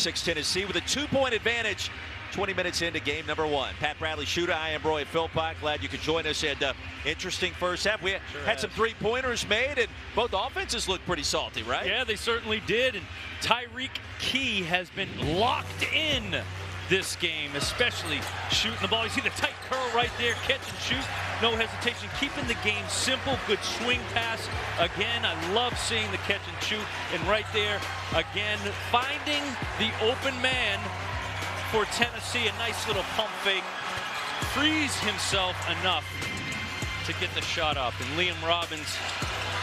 6 Tennessee with a 2-point advantage 20 minutes into game number 1. Pat Bradley shooter. I am Roy Philpott. Glad you could join us. And interesting first half. We had some three-pointers made, and both offenses looked pretty salty, right? Yeah, they certainly did. And Tyreek Key has been locked in this game, especially shooting the ball. You see the tight curl right there, catch and shoot, no hesitation, keeping the game simple. Good swing pass. Again, I love seeing the catch and shoot. And right there, again, finding the open man for Tennessee. A nice little pump fake. Frees himself enough to get the shot up. And Liam Robbins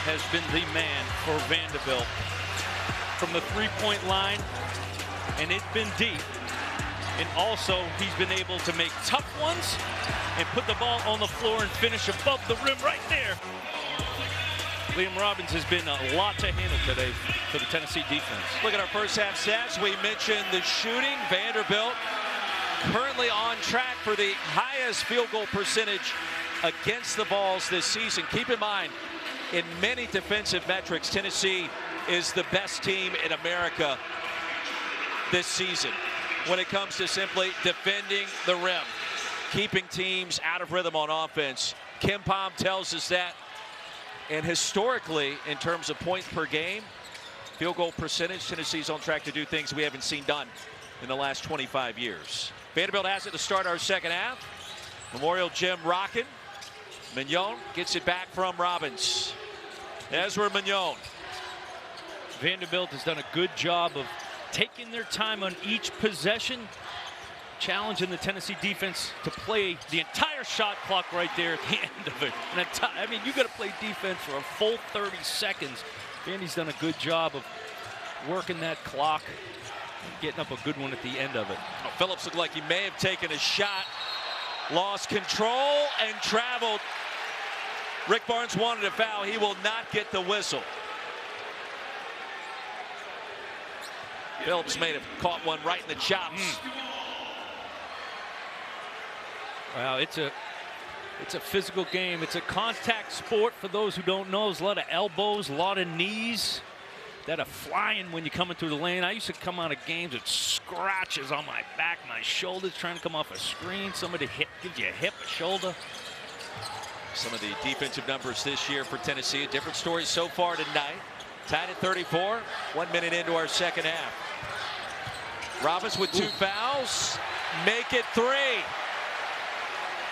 has been the man for Vanderbilt from the three-point line, and it's been deep. And also, he's been able to make tough ones and put the ball on the floor and finish above the rim right there. Liam Robbins has been a lot to handle today for the Tennessee defense. Look at our first half stats. We mentioned the shooting. Vanderbilt currently on track for the highest field goal percentage against the Vols this season. Keep in mind, in many defensive metrics, Tennessee is the best team in America this season when it comes to simply defending the rim, keeping teams out of rhythm on offense. Kim Palm tells us that. And historically, in terms of points per game, field goal percentage, Tennessee's on track to do things we haven't seen done in the last 25 years. Vanderbilt has it to start our second half. Memorial Gym rocking. Mignon gets it back from Robbins. Ezra Mignon. Vanderbilt has done a good job of taking their time on each possession, challenging the Tennessee defense to play the entire shot clock right there at the end of it. And I mean, you got to play defense for a full 30 seconds. Vandy's done a good job of working that clock, getting up a good one at the end of it. Oh, Phillips looked like he may have taken a shot, lost control and traveled. Rick Barnes wanted a foul. He will not get the whistle. Phillips may have caught one right in the chops. Well, it's a physical game. It's a contact sport for those who don't know. There's a lot of elbows, a lot of knees that are flying when you come into the lane. I used to come out of games with scratches on my back, my shoulders, trying to come off a screen. Somebody gives you a hip, a shoulder. Some of the defensive numbers this year for Tennessee. A different story so far tonight. Tied at 34. 1 minute into our second half. Robbins with 2 fouls. Make it 3.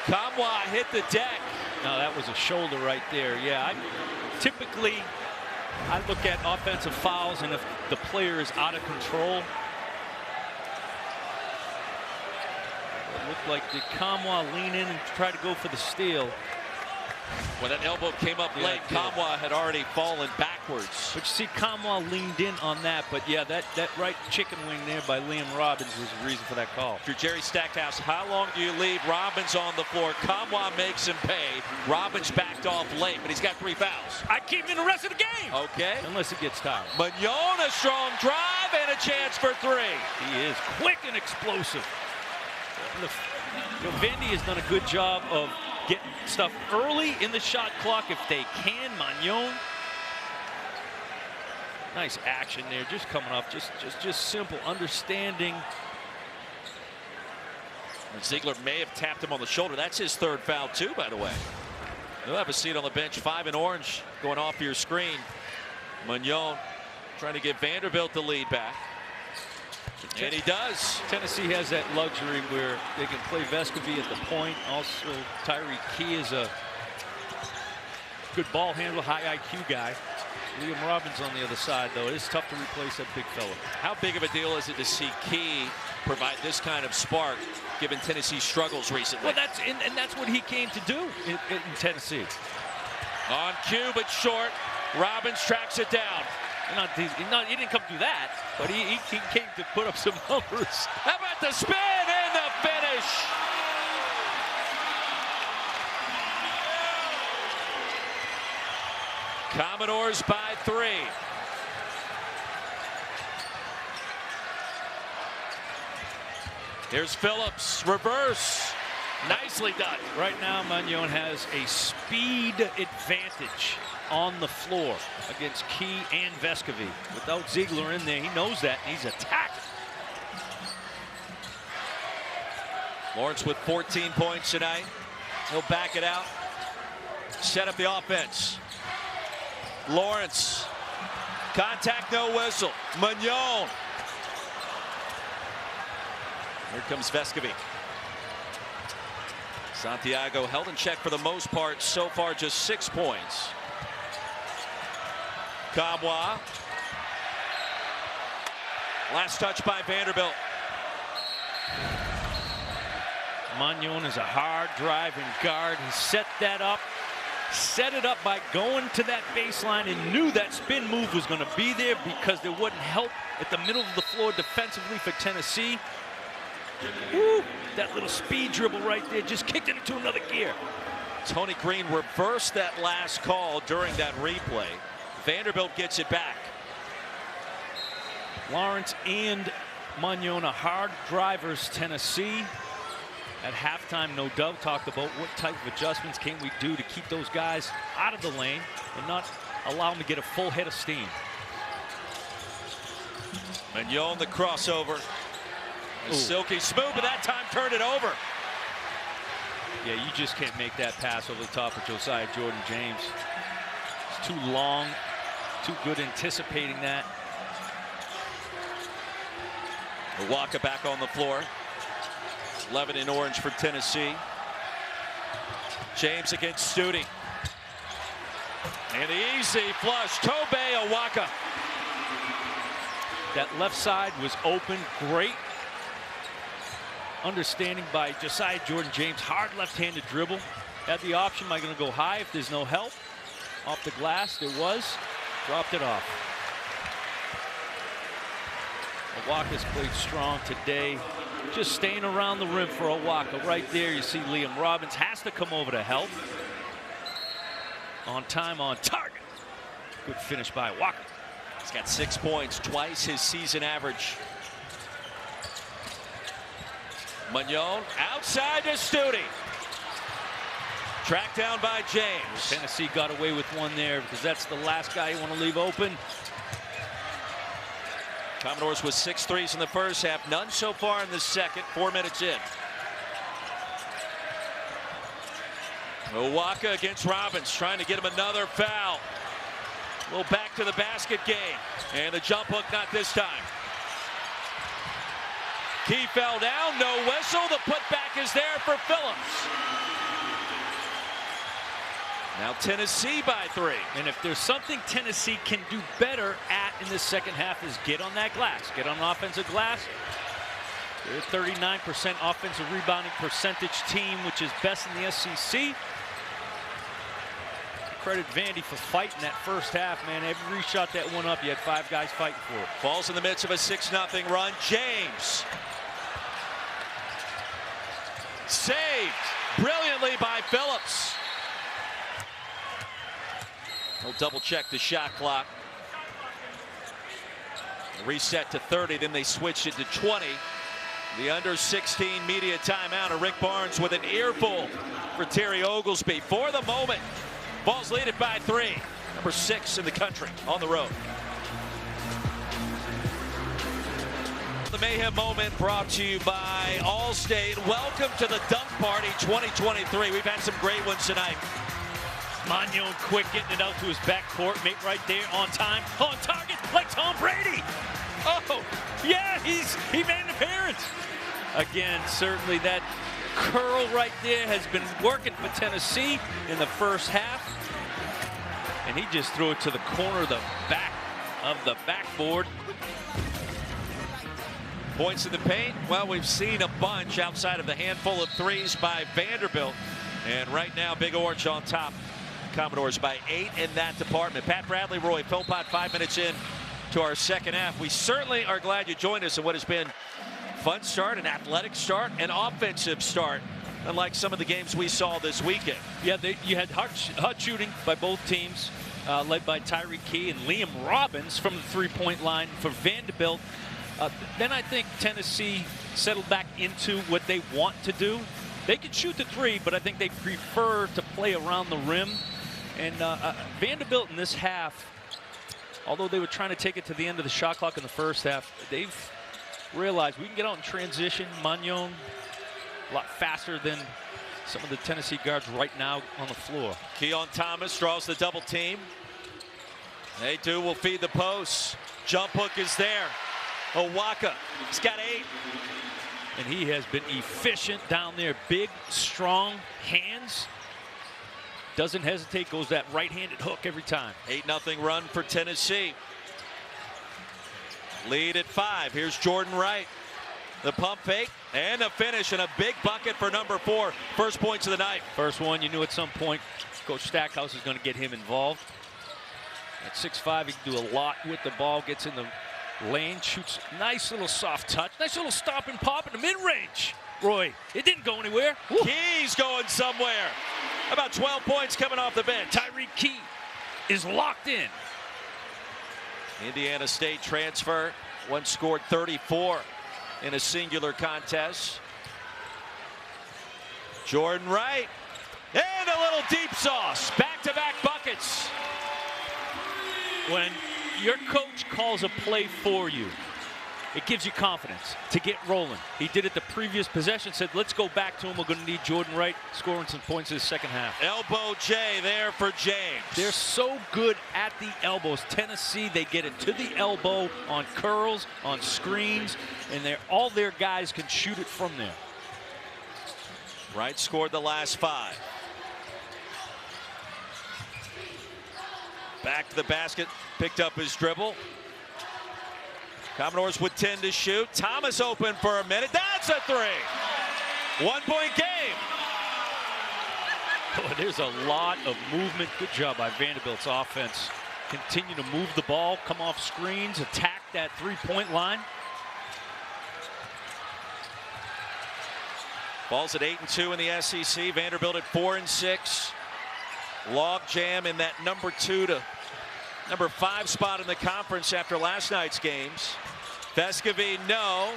Kamwa hit the deck. No, that was a shoulder right there. Yeah, typically I look at offensive fouls, and if the player is out of control. It looked like did Kamwa lean in and try to go for the steal. When that elbow came up late, Kamwa had already fallen backwards. But you see, Kamwa leaned in on that. But yeah, that right chicken wing there by Liam Robbins was the reason for that call. If you're Jerry Stackhouse, how long do you leave Robbins on the floor? Kamwa makes him pay. Robbins backed off late, but he's got 3 fouls. I keep him in the rest of the game. Okay. Unless it gets tired. Mignon, a strong drive and a chance for 3. He is quick and explosive. Vandy has done a good job of getting stuff early in the shot clock if they can. Mignon. Nice action there, just coming up, just simple, understanding. And Ziegler may have tapped him on the shoulder. That's his 3rd foul too, by the way. He'll have a seat on the bench. 5 in orange going off your screen. Mignon trying to give Vanderbilt the lead back. And he does. Tennessee has that luxury where they can play Vescovy at the point. Also, Tyreek Key is a good ball handler, high IQ guy. Liam Robbins on the other side, though. It is tough to replace that big fella. How big of a deal is it to see Key provide this kind of spark, given Tennessee's struggles recently? Well, that's what he came to do in Tennessee. On cue, but short. Robbins tracks it down. He didn't come to that, but he came to put up some numbers. How about the spin and the finish? Commodores by 3. Here's Phillips, reverse. Nicely done. Right now, Mignon has a speed advantage on the floor against Key and Vescovy. Without Ziegler in there, he knows that, and he's attacking. Lawrence with 14 points tonight. He'll back it out. Set up the offense. Lawrence. Contact, no whistle. Magnon. Here comes Vescovi. Santiago held in check for the most part so far, just 6 points. Kamwa. Last touch by Vanderbilt. Magnon is a hard driving guard. He set that up, set it up by going to that baseline and knew that spin move was going to be there because there wouldn't help at the middle of the floor defensively for Tennessee. Woo, that little speed dribble right there just kicked it into another gear. Tony Green reversed that last call during that replay. Vanderbilt gets it back. Lawrence and Magnon are hard drivers. Tennessee at halftime, no doubt, talked about what type of adjustments can we do to keep those guys out of the lane and not allow them to get a full head of steam. Magnon the crossover. Silky smooth, but that time turned it over. Yeah, you just can't make that pass over the top of Josiah Jordan-James. It's too long, too good anticipating that. Walker back on the floor. 11 in orange for Tennessee. James against Stute. And the easy flush. Tobe Awaka. That left side was open. Great understanding by Josiah Jordan-James. Hard left-handed dribble. Had the option. Am I going to go high if there's no help? Off the glass. There was. Dropped it off. Awaka's played strong today. Just staying around the rim for Awaka. Right there, you see Liam Robbins has to come over to help. On time, on target. Good finish by Awaka. He's got 6 points, twice his season average. Magnon outside to Stute. Tracked down by James. Tennessee got away with one there because that's the last guy you want to leave open. Commodores with 6 threes in the first half, none so far in the second, 4 minutes in. Awaka against Robbins, trying to get him another foul. A little back to the basket game, and the jump hook not this time. Key fell down, no whistle. The putback is there for Phillips. Now Tennessee by 3. And if there's something Tennessee can do better at in the second half is get on that glass. Get on offensive glass. They're a 39% offensive rebounding percentage team, which is best in the SEC. Credit Vandy for fighting that first half, man. Every shot that went up, you had 5 guys fighting for it. Falls in the midst of a 6-0 run. James. Saved brilliantly by Phillips. We'll double check the shot clock. Reset to 30, then they switched it to 20. The under 16 media timeout, and Rick Barnes with an earful for Terry Oglesby. For the moment, Vols lead it by 3. Number 6 in the country on the road. The Mayhem Moment brought to you by Allstate. Welcome to the Dunk Party 2023. We've had some great ones tonight. Magnon quick getting it out to his backcourt, mate right there on time, on target, like Tom Brady. Oh, yeah, he made an appearance. Again, certainly that curl right there has been working for Tennessee in the first half. And he just threw it to the corner of the back of the backboard. Points in the paint. Well, we've seen a bunch outside of the handful of threes by Vanderbilt. And right now, Big Orange on top. Commodores by 8 in that department. Pat Bradley, Roy Philpott, 5 minutes in to our second half. We certainly are glad you joined us in what has been a fun start, an athletic start, an offensive start, unlike some of the games we saw this weekend. Yeah, you had hot shooting by both teams, led by Tyreek Key and Liam Robbins from the three-point line for Vanderbilt. Then I think Tennessee settled back into what they want to do. They can shoot the 3, but I think they prefer to play around the rim. And Vanderbilt in this half, although they were trying to take it to the end of the shot clock in the first half, they've realized we can get out in transition. Magnon a lot faster than some of the Tennessee guards right now on the floor. Keon Thomas draws the double team. They do will feed the posts. Jump hook is there. Owaka, he's got 8. And he has been efficient down there. Big, strong hands. Doesn't hesitate, goes that right-handed hook every time. 8-0 run for Tennessee. Lead at 5. Here's Jordan Wright. The pump fake and a finish and a big bucket for number 4. First points of the night. First one, you knew at some point Coach Stackhouse is going to get him involved. At 6'5", he can do a lot with the ball. Gets in the lane, shoots nice little soft touch. Nice little stop and pop in the mid-range. Roy, it didn't go anywhere. Woo. Key's going somewhere. About 12 points coming off the bench. Tyreek Key is locked in. Indiana State transfer. One scored 34 in a singular contest. Jordan Wright. And a little deep sauce. Back-to-back buckets. When your coach calls a play for you, it gives you confidence to get rolling. He did it the previous possession, said, let's go back to him. We're going to need Jordan Wright scoring some points in the second half. Elbow J there for James. They're so good at the elbows. Tennessee, they get it to the elbow on curls, on screens, and all their guys can shoot it from there. Wright scored the last 5. Back to the basket, picked up his dribble. Commodores with 10 to shoot. Thomas open for a minute. That's a 3. 1-point game. Oh, there's a lot of movement. Good job by Vanderbilt's offense. Continue to move the ball, come off screens, attack that 3-point line. Ball's at 8-2 in the SEC. Vanderbilt at 4-6. Log jam in that number 2 to number 5 spot in the conference after last night's games. Vescovy, no.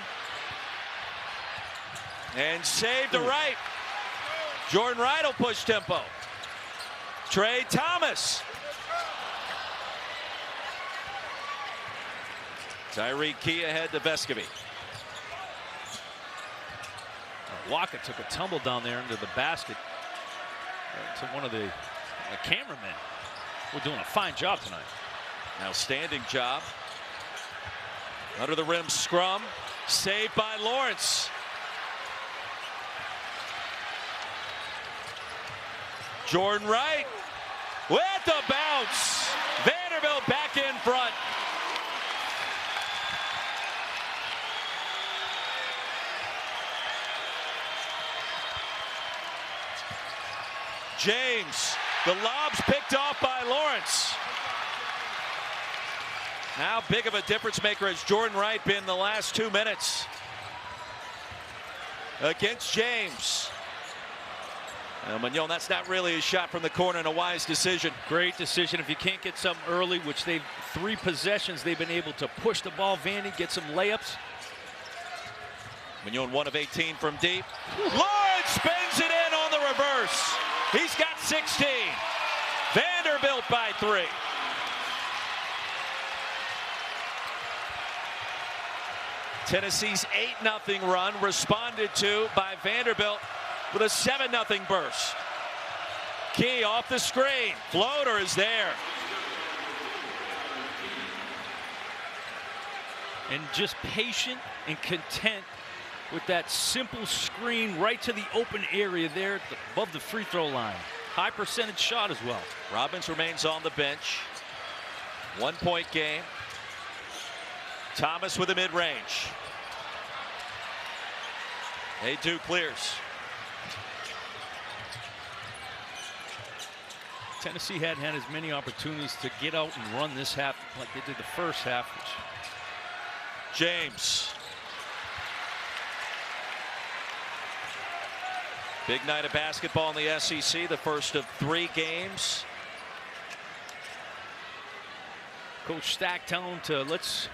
And saved to right. Jordan Wright will push tempo. Trey Thomas. Tyreek Key ahead to Vescovy. Waka took a tumble down there into the basket. To one of the cameramen. We're doing a fine job tonight. Outstanding job. Under the rim scrum. Saved by Lawrence. Jordan Wright with the bounce. Vanderbilt back in front. James, the lob's picked off by Lawrence. How big of a difference maker has Jordan Wright been the last 2 minutes against James? Mignon, that's not really a shot from the corner and a wise decision. Great decision. If you can't get something early, which 3 possessions, they've been able to push the ball. Vandy get some layups. Mignon 1 of 18 from deep. Lawrence spins it in on the reverse. He's got 16. Vanderbilt by 3. Tennessee's 8-0 run responded to by Vanderbilt with a 7-0 burst. Key off the screen. Floater is there. And just patient and content with that simple screen right to the open area there above the free throw line. High percentage shot as well. Robbins remains on the bench. 1-point game. Thomas with a mid-range. A2 clears. Tennessee hadn't had as many opportunities to get out and run this half like they did the first half. James. Big night of basketball in the SEC, the first of 3 games. Coach Stack telling them to let's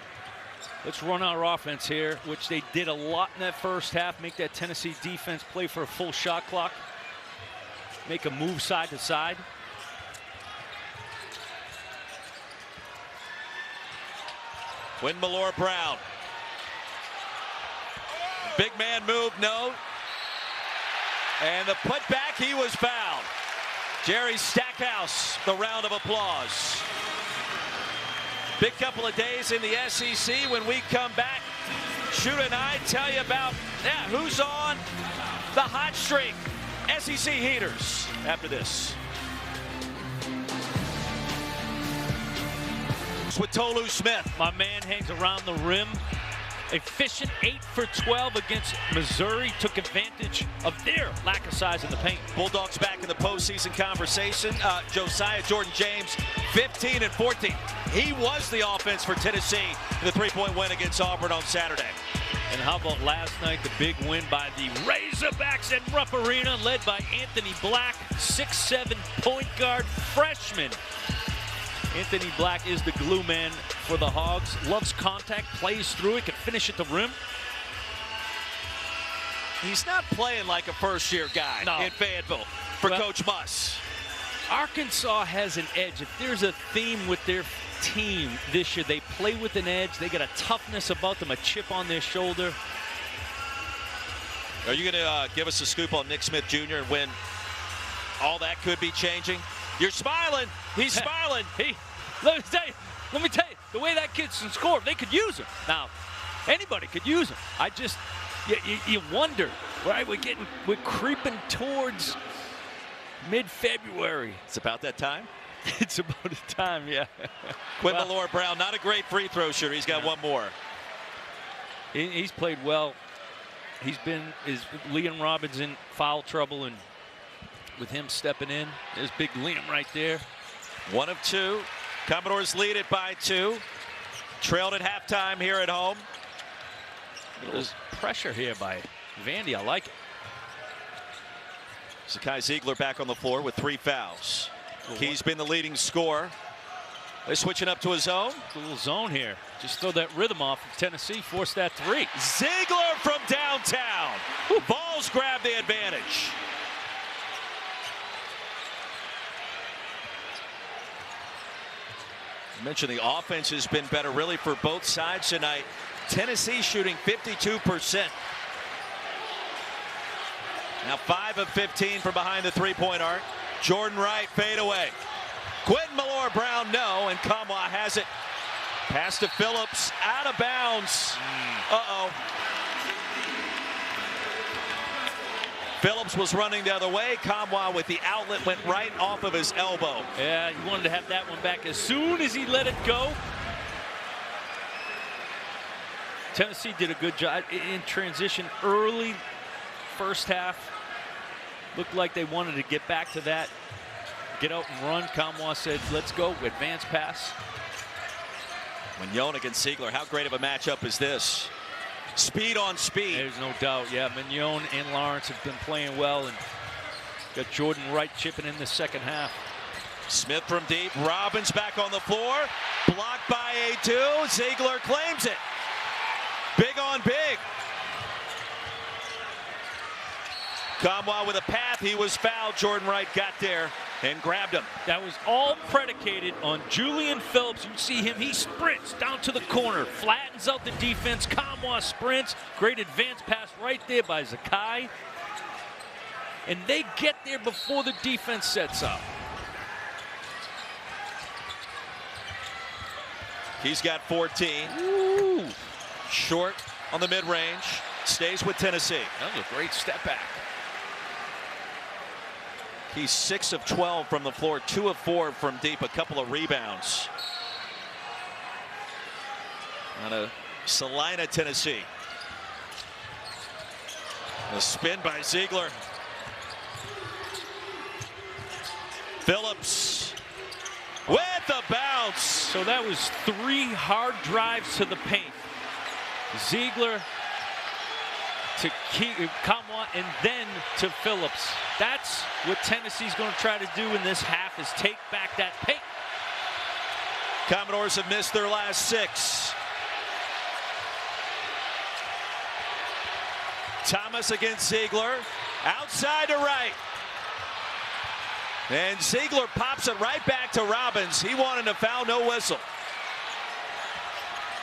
run our offense here, which they did a lot in that first half. Make that Tennessee defense play for a full shot clock. Make a move side to side. Win Malore Brown. Big man move, no. And the putback, he was fouled. Jerry Stackhouse, the round of applause. Big couple of days in the SEC. When we come back, Shooter and I tell you about who's on the hot streak. SEC heaters after this. With Tolu Smith. My man hangs around the rim. Efficient 8 for 12 against Missouri. Took advantage of their lack of size in the paint. Bulldogs back in the postseason conversation. Josiah Jordan-James, 15 and 14. He was the offense for Tennessee in the three-point win against Auburn on Saturday. And how about last night, the big win by the Razorbacks at Rupp Arena, led by Anthony Black, 6'7" point guard freshman. Anthony Black is the glue man for the Hogs. Loves contact, plays through it, can finish at the rim. He's not playing like a first-year guy in Vanderbilt for Coach Muss. Arkansas has an edge. If there's a theme with their team this year, they play with an edge. They got a toughness about them, a chip on their shoulder. Are you going to give us a scoop on Nick Smith Jr. and when all that could be changing? You're smiling. He's smiling. Let me tell you, the way that kid can score, they could use him. Now, anybody could use him. I just, you wonder, right? We're creeping towards mid-February. It's about that time? It's about the time, yeah. Quinn Malloy-Brown, not a great free throw shooter. He's got one more. He's played well. Is Liam Robbins in foul trouble, and with him stepping in, there's big Liam right there. 1 of 2. Commodores lead it by 2. Trailed at halftime here at home. There's pressure here by Vandy. I like it. Zakai Ziegler back on the floor with 3 fouls. He's been the leading scorer. They're switching up to a zone. A little zone here. Just throw that rhythm off. Tennessee forced that 3. Ziegler from downtown. Vols grab the advantage. I mentioned the offense has been better really for both sides tonight. Tennessee shooting 52%. Now 5 of 15 from behind the three-point arc. Jordan Wright fade away. Quentin Malloy-Brown no, and Kamwa has it. Pass to Phillips, out of bounds. Phillips was running the other way. Kamwa with the outlet went right off of his elbow. Yeah, he wanted to have that one back as soon as he let it go. Tennessee did a good job in transition early first half. Looked like they wanted to get back to that. Get out and run. Kamwa said, let's go. Advance pass. Mignon against Ziegler. How great of a matchup is this? Speed on speed. There's no doubt. Yeah, Mignon and Lawrence have been playing well, and got Jordan Wright chipping in the second half. Smith from deep. Robbins back on the floor. Blocked by A2. Ziegler claims it. Big on big. Kamwa with a path. He was fouled. Jordan Wright got there and grabbed him. That was all predicated on Julian Phillips. You see him. He sprints down to the corner. Flattens out the defense. Kamwa sprints. Great advance pass right there by Zakai. And they get there before the defense sets up. He's got 14. Ooh. Short on the mid-range. Stays with Tennessee. That was a great step back. He's 6 of 12 from the floor, 2 of 4 from deep, a couple of rebounds. On a Salina, Tennessee. A spin by Ziegler. Phillips with the bounce. So that was 3 hard drives to the paint. Ziegler to Kamwa and then to Phillips. That's what Tennessee's going to try to do in this half, is take back that paint. Commodores have missed their last 6. Thomas against Ziegler. Outside to right. And Ziegler pops it right back to Robbins. He wanted to foul, no whistle.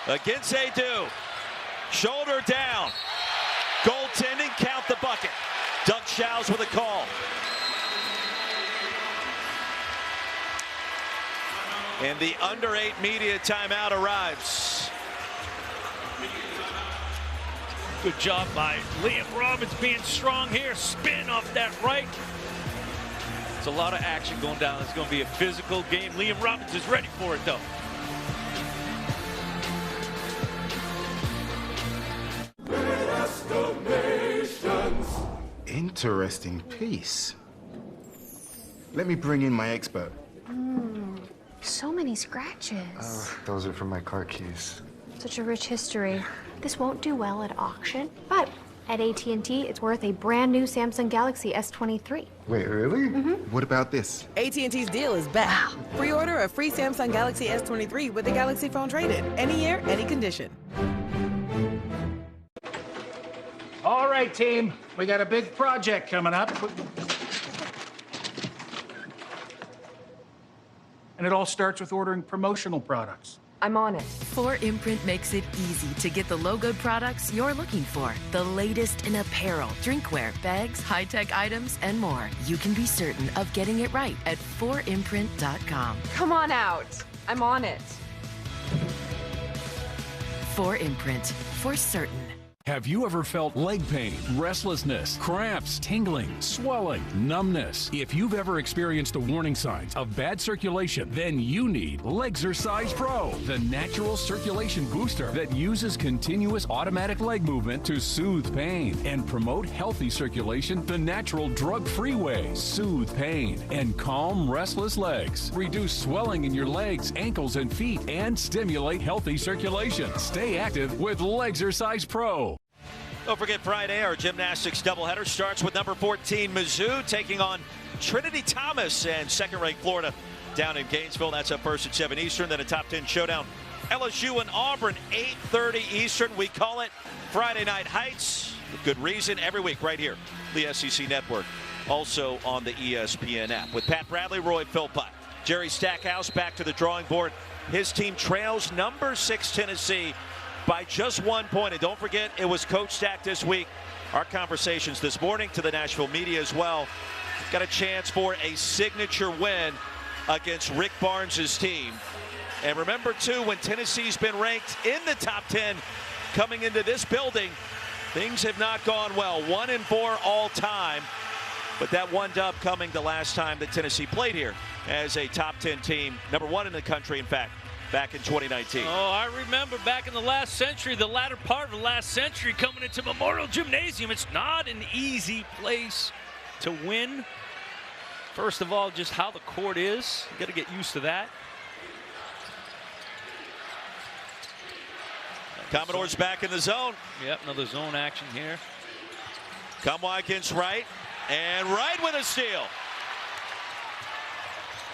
Against Adu. Shoulder down. Goaltending, count the bucket. Dunk shot. Styles with a call. And the under 8 media timeout arrives. Good job by Liam Robbins being strong here. Spin off that right. It's a lot of action going down. It's going to be a physical game. Liam Robbins is ready for it, though. Interesting piece. Let me bring in my expert. So many scratches. Those are from my car keys. Such a rich history. This won't do well at auction, but at AT&T, it's worth a brand new Samsung Galaxy S23. Wait, really? What about this? AT&T's deal is back. Pre-order a free Samsung Galaxy S23 with a Galaxy phone trade-in. Any year, any condition. All right, team. We got a big project coming up. And it all starts with ordering promotional products. I'm on it. 4imprint makes it easy to get the logoed products you're looking for. The latest in apparel, drinkware, bags, high-tech items, and more. You can be certain of getting it right at 4imprint.com. Come on out. I'm on it. 4imprint, for certain. Have you ever felt leg pain, restlessness, cramps, tingling, swelling, numbness? If you've ever experienced the warning signs of bad circulation, then you need Legzercise Pro, the natural circulation booster that uses continuous automatic leg movement to soothe pain and promote healthy circulation the natural drug-free way. Soothe pain and calm restless legs. Reduce swelling in your legs, ankles, and feet, and stimulate healthy circulation. Stay active with Legzercise Pro. Don't forget Friday, our gymnastics doubleheader starts with number 14, Mizzou, taking on Trinity Thomas and second-ranked Florida down in Gainesville. That's up first at 7 Eastern. Then a top 10 showdown. LSU and Auburn, 8:30 Eastern. We call it Friday Night Heights. With good reason. Every week right here, the SEC Network. Also on the ESPN app. With Pat Bradley, Roy Philpott, Jerry Stackhouse back to the drawing board. His team trails number 6 Tennessee by just 1 point. And don't forget, it was Coach Stack this week. Our conversations this morning to the Nashville media as well. Got a chance for a signature win against Rick Barnes' team. And remember, too, when Tennessee's been ranked in the top 10 coming into this building, things have not gone well. 1-4 all time. But that one dub coming the last time that Tennessee played here as a top 10 team. Number 1 in the country, in fact, back in 2019. Oh, I remember back in the last century, the latter part of the last century, coming into Memorial Gymnasium. It's not an easy place to win. First of all, just how the court is. You got to get used to that. Commodores back in the zone. Yep, another zone action here. Kamwa against Wright, and Wright with a steal.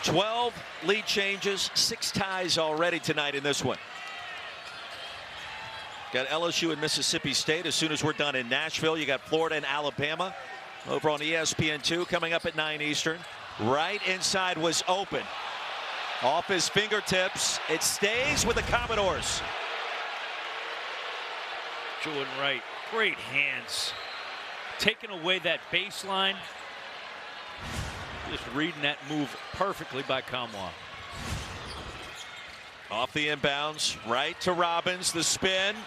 12 lead changes, 6 ties already tonight in this one. Got LSU and Mississippi State as soon as we're done in Nashville. You got Florida and Alabama over on ESPN2 coming up at 9 Eastern. Right inside was open. Off his fingertips. It stays with the Commodores. Jordan Wright, great hands. Taking away that baseline. Just reading that move perfectly by Kamwa. Off the inbounds, right to Robbins, the spin.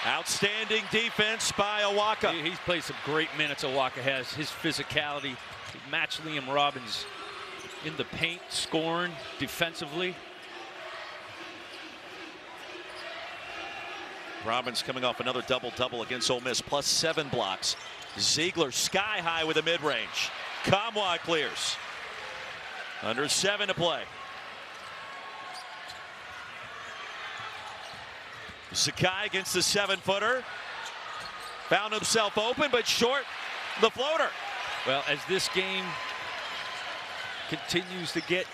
Outstanding defense by Awaka. He's played some great minutes. Awaka has his physicality. He matched Liam Robbins in the paint, scoring defensively. Robbins coming off another double-double against Ole Miss, plus 7 blocks. Ziegler sky high with a mid-range. Kamwa clears. Under 7 to play. Sakai against the 7-footer. Found himself open, but short the floater. Well, as this game continues to get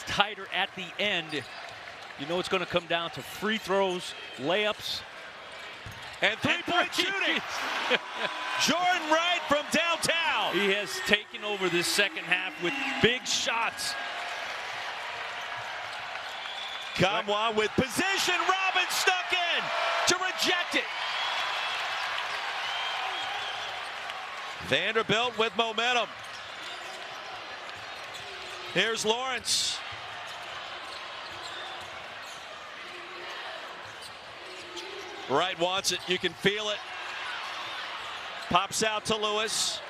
tighter at the end, you know it's going to come down to free throws, layups, and three-point shooting. Jordan Wright from downtown. He has taken over this second half with big shots. Kamwa with position. Robbins stuck in to reject it. Vanderbilt with momentum. Here's Lawrence. Wright wants it. You can feel it. Pops out to Lewis.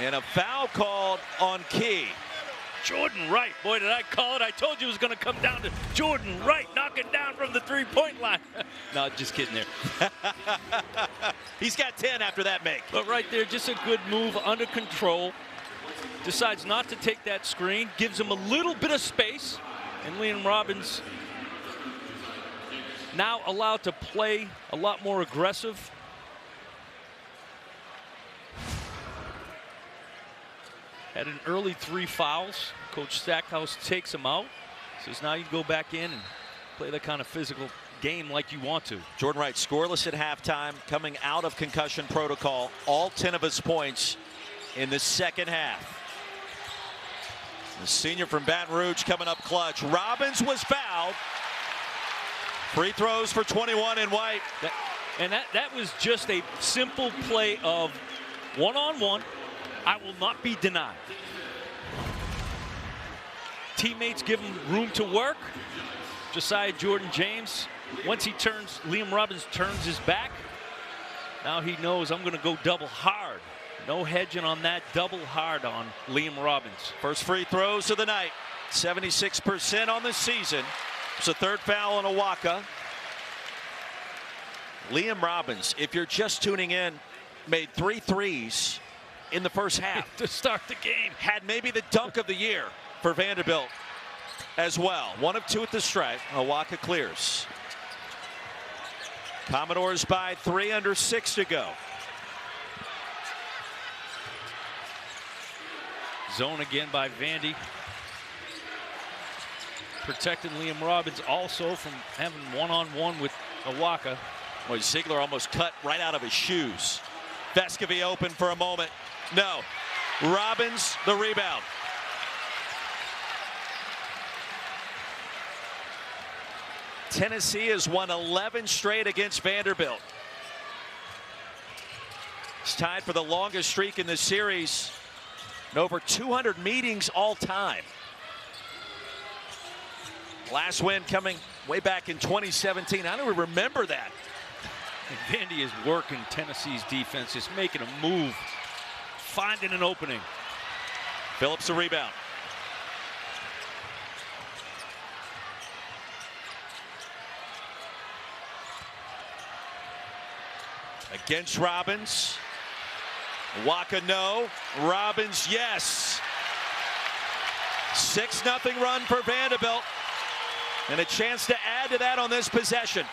And a foul called on Key. Jordan Wright, boy, did I call it. I told you it was going to come down to Jordan Wright knocking down from the three-point line. No, just kidding there. He's got 10 after that make. But right there, just a good move, under control. Decides not to take that screen, gives him a little bit of space, and Liam Robbins now allowed to play a lot more aggressive. Had an early 3 fouls. Coach Stackhouse takes him out. Says now you go back in and play the kind of physical game like you want to. Jordan Wright scoreless at halftime, coming out of concussion protocol. All 10 of his points in the second half. The senior from Baton Rouge coming up clutch. Robbins was fouled. Free throws for 21 in White. That was just a simple play of one-on-one. I will not be denied. Teammates give him room to work. Josiah Jordan-James, once Liam Robbins turns his back, now he knows I'm going to go double hard. No hedging on that, double hard on Liam Robbins. First free throws of the night, 76% on the season. It's a third foul on Awaka. Liam Robbins, if you're just tuning in, made 3 threes in the first half to start the game. Had maybe the dunk of the year for Vanderbilt as well. 1 of 2 at the stripe. Awaka clears. Commodores by 3 under 6 to go. Zone again by Vandy. Protecting Liam Robbins also from having one-on-one with Awaka. Boy, Ziegler almost cut right out of his shoes. Vescovy open for a moment. No. Robbins the rebound. Tennessee has won 11 straight against Vanderbilt. It's tied for the longest streak in the series and over 200 meetings all time. Last win coming way back in 2017. I don't remember that. And Vandy is working Tennessee's defense, just making a move, finding an opening. Phillips a rebound. Against Robbins. Waka no. Robbins yes. 6-0 run for Vanderbilt. And a chance to add to that on this possession.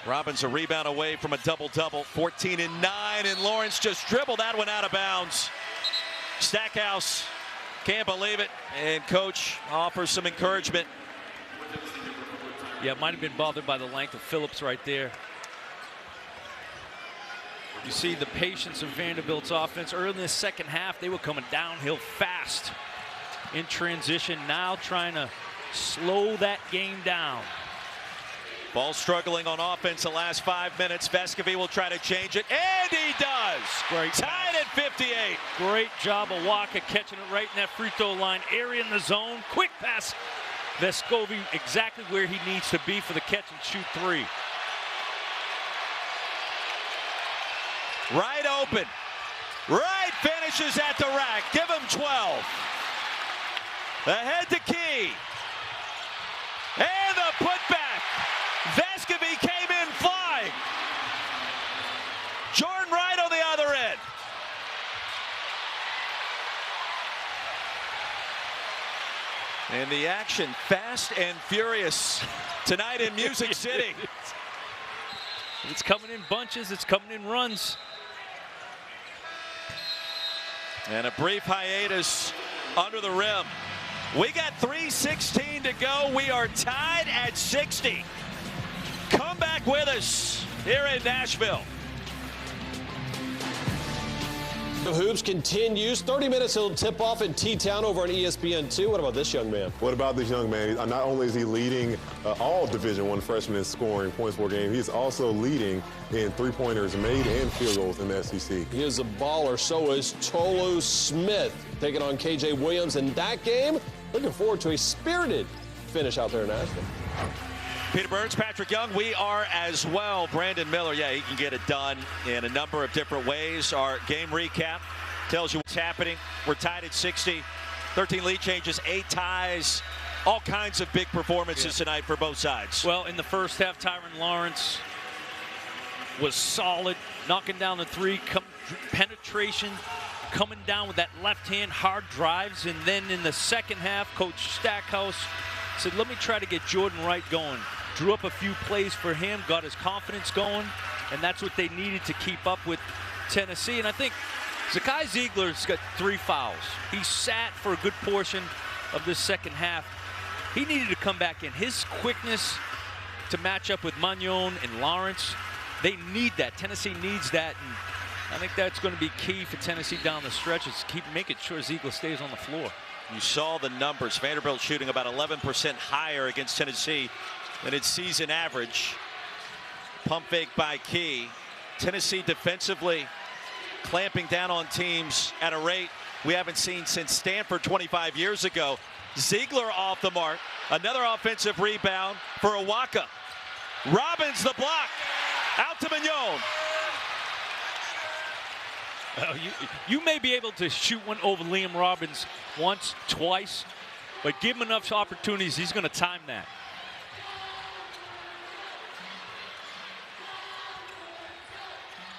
Robbins a rebound away from a double-double. 14 and 9, and Lawrence just dribbled that one out of bounds. Stackhouse can't believe it, and coach offers some encouragement. Yeah, might have been bothered by the length of Phillips right there. You see the patience of Vanderbilt's offense. Early in the second half, they were coming downhill fast in transition. Now trying to slow that game down. Ball struggling on offense the last 5 minutes. Vescovy will try to change it, and he does. Great tied at 58. Great job of Waka catching it right in that free throw line area in the zone. Quick pass. Vescovy exactly where he needs to be for the catch and shoot 3. Right open. Right finishes at the rack. Give him 12. Ahead to Key. And the putback. Vescovy came in flying. Jordan Wright on the other end. And the action fast and furious tonight in Music City. It's coming in bunches. It's coming in runs. And a brief hiatus under the rim. We got 3:16 to go. We are tied at 60. Come back with us here in Nashville. Hoops continues. 30 minutes till tip-off in T-Town over on ESPN2. What about this young man? What about this young man? Not only is he leading all Division I freshmen in scoring points per game, he's also leading in three-pointers made and field goals in the SEC. He is a baller. So is Tolu Smith taking on KJ Williams in that game. Looking forward to a spirited finish out there in Asheville. Peter Burns, Patrick Young, we are as well. Brandon Miller, yeah, he can get it done in a number of different ways. Our game recap tells you what's happening. We're tied at 60, 13 lead changes, 8 ties, all kinds of big performances tonight for both sides. Well, in the first half, Tyron Lawrence was solid, knocking down the three, penetration, coming down with that left hand, hard drives. And then in the second half, Coach Stackhouse said, let me try to get Jordan Wright going. Drew up a few plays for him, got his confidence going, and that's what they needed to keep up with Tennessee. And I think Zakai Ziegler's got 3 fouls. He sat for a good portion of this second half. He needed to come back in. His quickness to match up with Magnon and Lawrence, they need that. Tennessee needs that, and I think that's going to be key for Tennessee down the stretch, is keep making sure Ziegler stays on the floor. You saw the numbers. Vanderbilt shooting about 11% higher against Tennessee than its season average. Pump fake by Key. Tennessee defensively clamping down on teams at a rate we haven't seen since Stanford 25 years ago. Ziegler off the mark. Another offensive rebound for Awaka. Robbins the block. Out to Magnon. You may be able to shoot one over Liam Robbins once, twice, but give him enough opportunities, he's going to time that.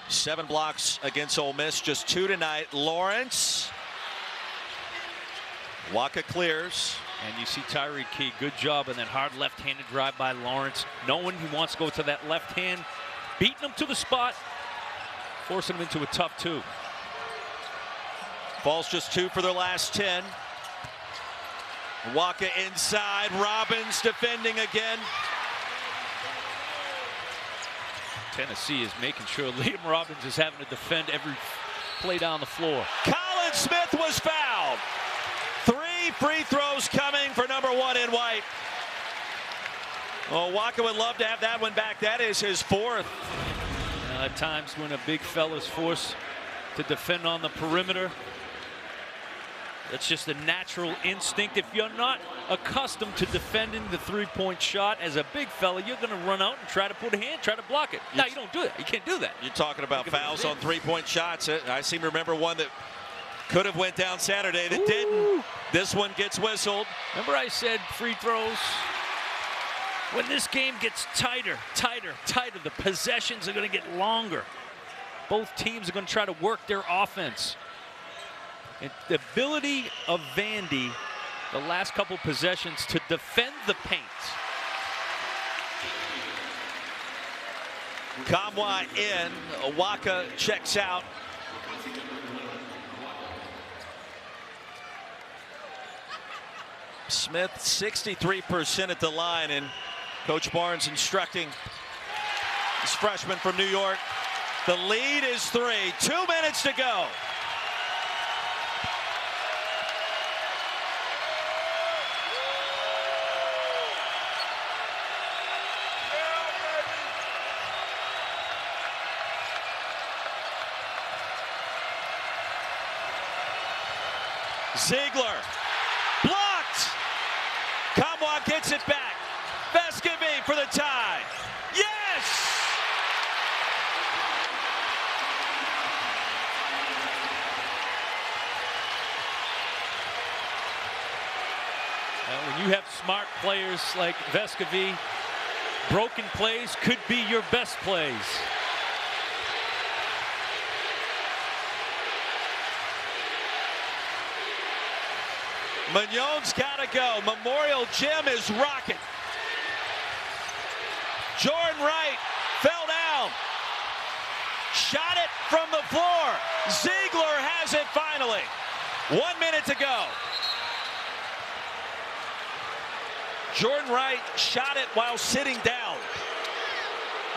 Seven blocks against Ole Miss, just 2 tonight. Lawrence. Waka clears. And you see Tyree Key, good job on that hard left-handed drive by Lawrence. Knowing he wants to go to that left hand, beating him to the spot, forcing him into a tough 2. Falls just 2 for their last 10. Waka inside, Robbins defending again. Tennessee is making sure Liam Robbins is having to defend every play down the floor. Colin Smith was fouled. 3 free throws coming for number 1 in white. Well, Waka would love to have that one back. That is his 4th. At times when a big fella's forced to defend on the perimeter, that's just a natural instinct. If you're not accustomed to defending the three-point shot as a big fella, you're going to run out and try to put a hand, try to block it. No, you don't do that. You can't do that. You're talking about fouls on three-point shots. I seem to remember one that could have went down Saturday that didn't. This one gets whistled. Remember I said free throws? When this game gets tighter, the possessions are going to get longer. Both teams are going to try to work their offense. And the ability of Vandy, the last couple possessions, to defend the paint. Kamwa in, Waka checks out. Smith 63% at the line, and Coach Barnes instructing this freshman from New York. The lead is 3, 2 minutes to go. Ziegler blocked. Kamwa gets it back. Vescovi for the tie. Yes! When you have smart players like Vescovi, broken plays could be your best plays. Magnon's got to go. Memorial Gym is rocking. Jordan Wright fell down. Shot it from the floor. Ziegler has it finally. 1 minute to go. Jordan Wright shot it while sitting down.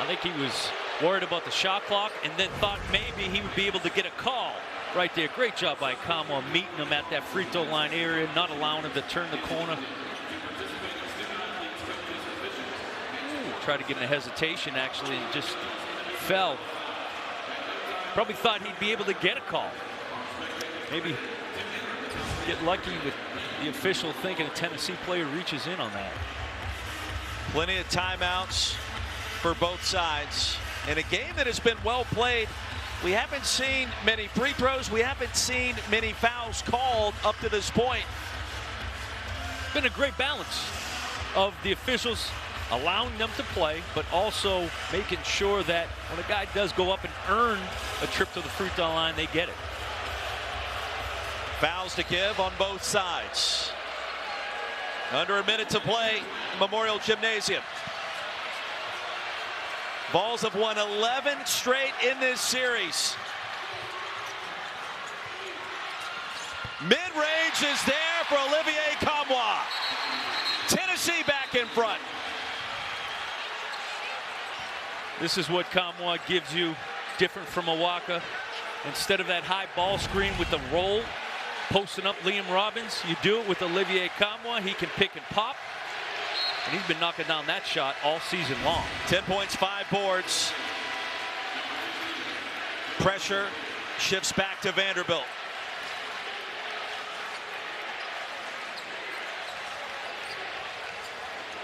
I think he was worried about the shot clock and then thought maybe he would be able to get a call. right there. Great job by Kamwa meeting him at that free throw line area, not allowing him to turn the corner. Tried to give him a hesitation, actually, and just fell. Probably thought he'd be able to get a call. Maybe get lucky with the official thinking a Tennessee player reaches in on that. Plenty of timeouts for both sides. In a game that has been well played, we haven't seen many free throws. We haven't seen many fouls called up to this point. Been a great balance of the officials allowing them to play, but also making sure that when a guy does go up and earn a trip to the free throw line, they get it. Fouls to give on both sides. Under a minute to play, Memorial Gymnasium. Vols have won 11 straight in this series. Mid-range is there for Olivier Kamwa. Tennessee back in front. This is what Kamwa gives you, different from Awaka. Instead of that high ball screen with the roll, posting up Liam Robbins, you do it with Olivier Kamwa. He can pick and pop. And he's been knocking down that shot all season long. 10 points, 5 boards. Pressure shifts back to Vanderbilt.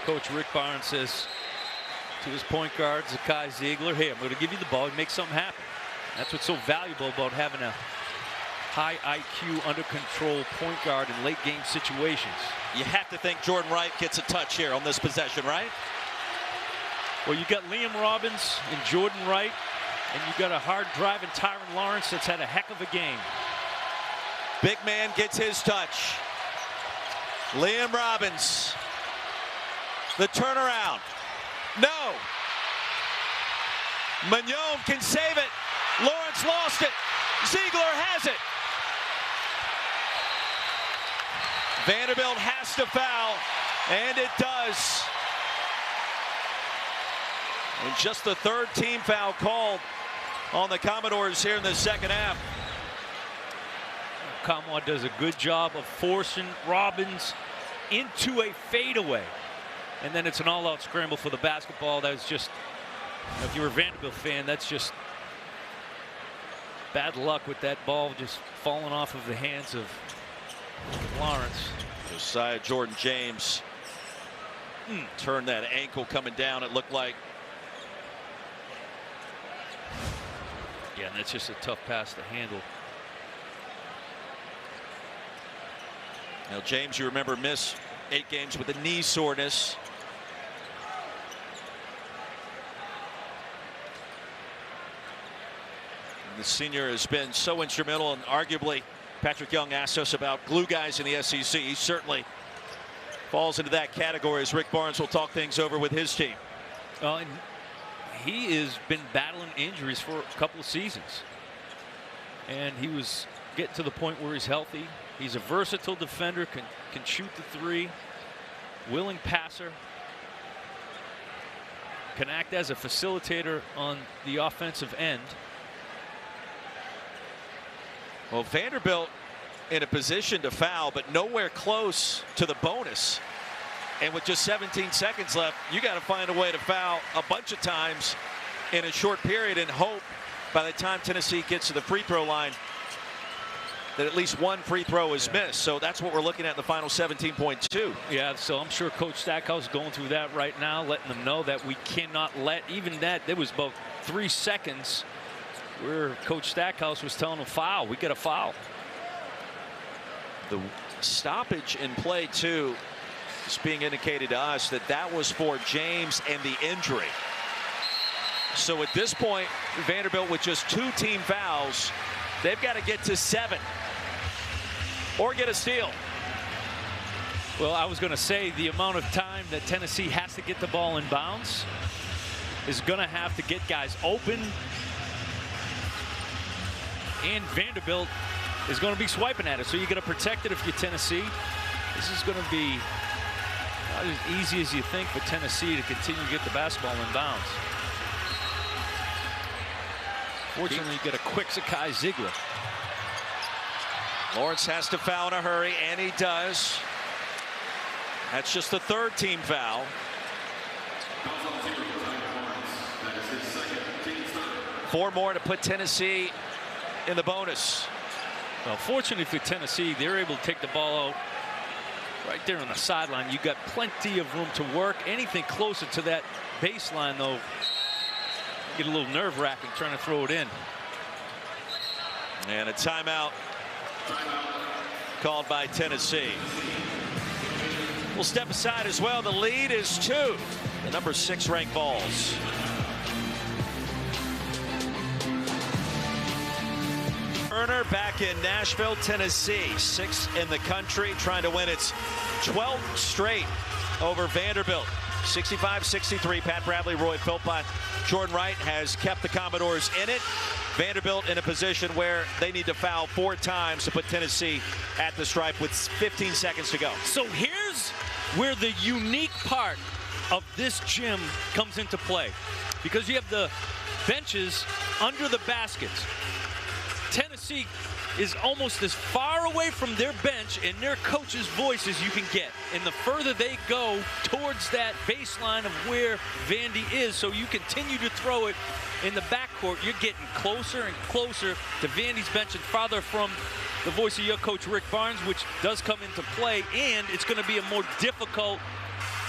Coach Rick Barnes says to his point guard, Zakai Ziegler, hey, I'm going to give you the ball and make something happen. That's what's so valuable about having a high IQ, under control point guard in late game situations. You have to think Jordan Wright gets a touch here on this possession, right? Well, you got Liam Robbins and Jordan Wright, and you got a hard driving Tyron Lawrence that's had a heck of a game. Big man gets his touch. Liam Robbins. The turnaround. No. Magnon can save it. Lawrence lost it. Ziegler has it. Vanderbilt has to foul, and it does. And just the third team foul called on the Commodores here in the second half. Kamwa does a good job of forcing Robbins into a fadeaway. And then it's an all-out scramble for the basketball. That was just, if you're a Vanderbilt fan, that's just bad luck with that ball just falling off of the hands of Lawrence. Josiah Jordan James turned that ankle coming down, it looked like. Yeah, and that's just a tough pass to handle. Now, James, you remember, missed 8 games with a knee soreness. The senior has been so instrumental, and arguably Patrick Young asked us about glue guys in the SEC. He certainly falls into that category, as Rick Barnes will talk things over with his team. And he has been battling injuries for a couple of seasons, and he was getting to the point where he's healthy. He's a versatile defender, can shoot the three, willing passer, can act as a facilitator on the offensive end. Well, Vanderbilt in a position to foul, but nowhere close to the bonus. And with just 17 seconds left, you got to find a way to foul a bunch of times in a short period and hope by the time Tennessee gets to the free throw line that at least one free throw is missed. So that's what we're looking at in the final 17.2. Yeah, so I'm sure Coach Stackhouse is going through that right now, letting them know that we cannot let, even that, there was about 3 seconds where Coach Stackhouse was telling them, foul, we got a foul. The stoppage in play, too, is being indicated to us that that was for James and the injury. So at this point, Vanderbilt with just 2 team fouls, they've got to get to 7 or get a steal. Well, I was going to say the amount of time that Tennessee has to get the ball in bounds is going to have to get guys open. And Vanderbilt is going to be swiping at it. So you got to protect it if you're Tennessee. This is going to be not as easy as you think for Tennessee to continue to get the basketball in bounds. Fortunately, you get a quick Zakai Ziegler. Lawrence has to foul in a hurry, and he does. That's just the third team foul. Four more to put Tennessee in the bonus. Well, fortunately for Tennessee, they're able to take the ball out right there on the sideline. You got plenty of room to work. Anything closer to that baseline, though, get a little nerve-wracking trying to throw it in. And a timeout called by Tennessee. We'll step aside as well. The lead is 2. The number 6 ranked Vols. Turner back in Nashville, Tennessee, 6th in the country, trying to win its 12th straight over Vanderbilt. 65-63. Pat Bradley, Roy Philpott, Jordan Wright has kept the Commodores in it. Vanderbilt in a position where they need to foul 4 times to put Tennessee at the stripe with 15 seconds to go. So here's where the unique part of this gym comes into play, because you have the benches under the baskets. Tennessee is almost as far away from their bench and their coach's voice as you can get. And the further they go towards that baseline of where Vandy is, so you continue to throw it in the backcourt, you're getting closer and closer to Vandy's bench and farther from the voice of your coach, Rick Barnes, which does come into play. And it's going to be a more difficult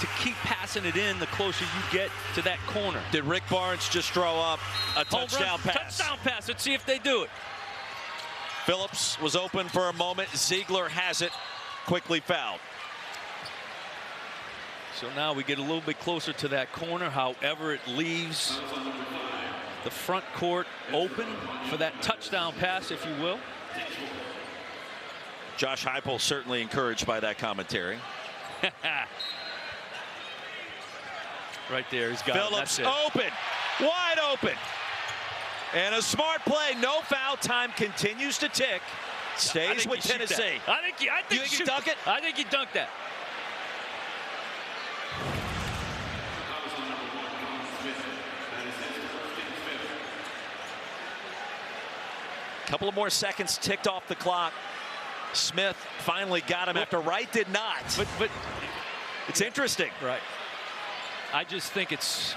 to keep passing it in the closer you get to that corner. Did Rick Barnes just throw up a touchdown pass? Touchdown pass. Let's see if they do it. Phillips was open for a moment. Ziegler has it. Quickly fouled. So now we get a little bit closer to that corner. However, it leaves the front court open for that touchdown pass, if you will. Josh Heupel certainly encouraged by that commentary. Right there, he's got Phillips it. open, wide open. And a smart play. No foul. Time continues to tick. Stays with Tennessee. I think you dunk it? I think he dunked that. Couple of more seconds ticked off the clock. Smith finally got him after Wright did not. But it's interesting. Right. I just think it's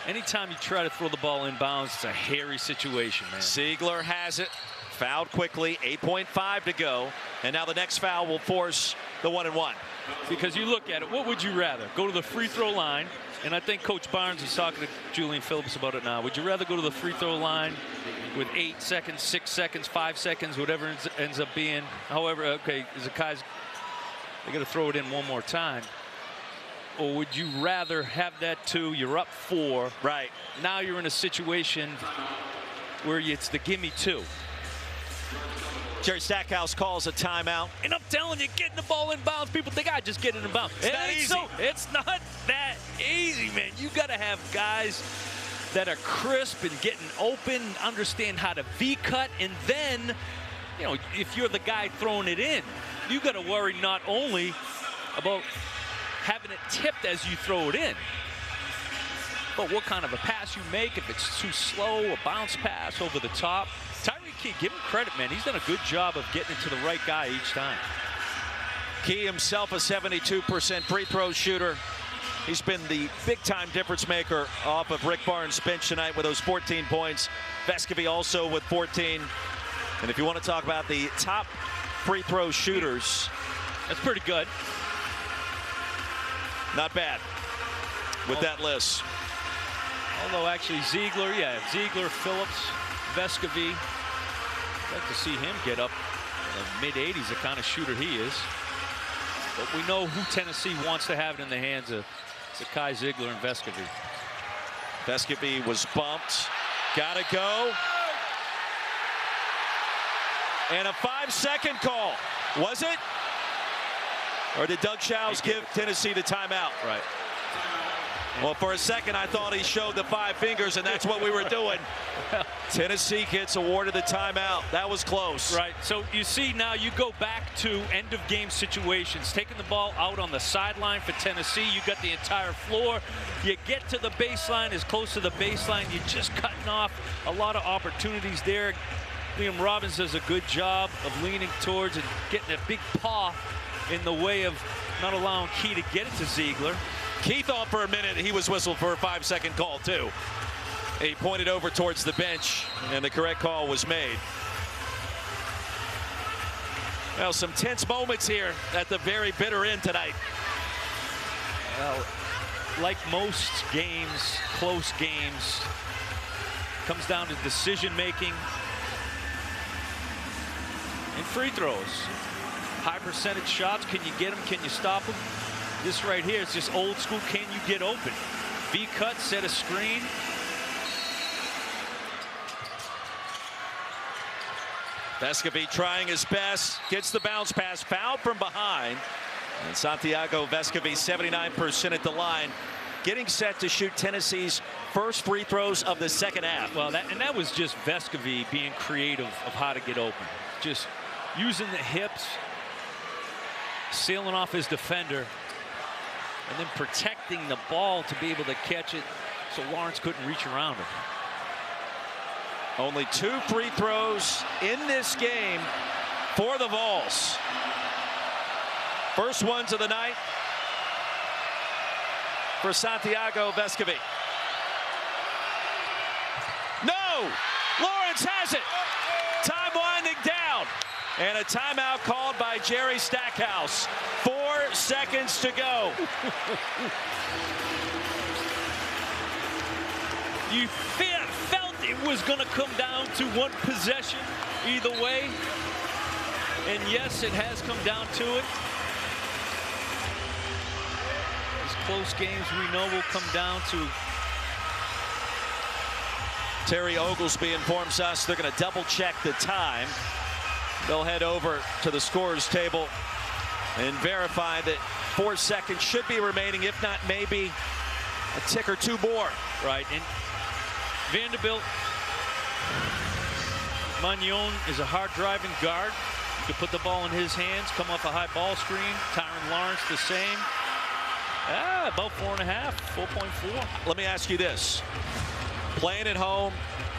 anytime you try to throw the ball inbounds, it's a hairy situation, man. Ziegler has it. Fouled quickly. 8.5 to go. And now the next foul will force the 1-and-1. Because you look at it, what would you rather? Go to the free throw line, and I think Coach Barnes is talking to Julian Phillips about it now. Would you rather go to the free throw line with 8 seconds, 6 seconds, 5 seconds, whatever it ends up being? However, okay, Zakai's, they got to throw it in one more time. Or would you rather have that 2, you're up 4. Right. Now you're in a situation where it's the gimme 2. Jerry Stackhouse calls a timeout. And I'm telling you, getting the ball in bounds, people think I just get it in bounds. It's not that easy, man. You got to have guys that are crisp and getting open, understand how to V-cut, and then, you know, if you're the guy throwing it in, you got to worry not only about having it tipped as you throw it in, but what kind of a pass you make, if it's too slow, a bounce pass over the top. Tyreek Key, give him credit, man. He's done a good job of getting it to the right guy each time. Key himself a 72% free throw shooter. He's been the big-time difference maker off of Rick Barnes' bench tonight with those 14 points. Vescovy also with 14. And if you want to talk about the top free throw shooters, that's pretty good. Not bad with that list. Although actually Ziegler, Ziegler, Phillips, Vescovy. Like to see him get up in the mid-80s, the kind of shooter he is. But we know who Tennessee wants to have it in the hands of Zakai, Ziegler, and Vescovy. Vescovy was bumped. Gotta go. And a 5-second call. Was it? Or did Doug Shows give Tennessee the timeout? Right. Well, for a second, I thought he showed the 5 fingers, and that's what we were doing. Tennessee gets awarded the timeout. That was close. Right. So you see now you go back to end-of-game situations. Taking the ball out on the sideline for Tennessee. You got the entire floor. You get to the baseline, as close to the baseline. You're just cutting off a lot of opportunities there. Liam Robbins does a good job of leaning towards and getting a big paw in the way of not allowing Key to get it to Ziegler. Key thought for a minute he was whistled for a 5-second call, too. He pointed over towards the bench, and the correct call was made. Well, some tense moments here at the very bitter end tonight. Well, like most games, close games, comes down to decision-making and free throws. High percentage shots. Can you get them? Can you stop them? This right here is just old school. Can you get open? V-cut, set a screen. Vescovi trying his best, gets the bounce pass, fouled from behind. And Santiago Vescovi, 79% at the line, getting set to shoot Tennessee's first free throws of the second half. Well, that was just Vescovi being creative of how to get open. Just using the hips, sailing off his defender, and then protecting the ball to be able to catch it so Lawrence couldn't reach around him. Only 2 free throws in this game for the Vols. First ones of the night for Santiago Vescovi. No! Lawrence has it! Time winding down. And a timeout called by Jerry Stackhouse. 4 seconds to go. You felt it was going to come down to one possession either way. And yes, it has come down to it. These close games we know will come down to. Terry Oglesby informs us they're going to double check the time. They'll head over to the scorer's table and verify that 4 seconds should be remaining, if not maybe a tick or 2 more. Right, and Vanderbilt, Magnon is a hard driving guard. You can put the ball in his hands, come off a high ball screen. Tyron Lawrence the same. About 4.5, 4.4. Let me ask you this. Playing at home,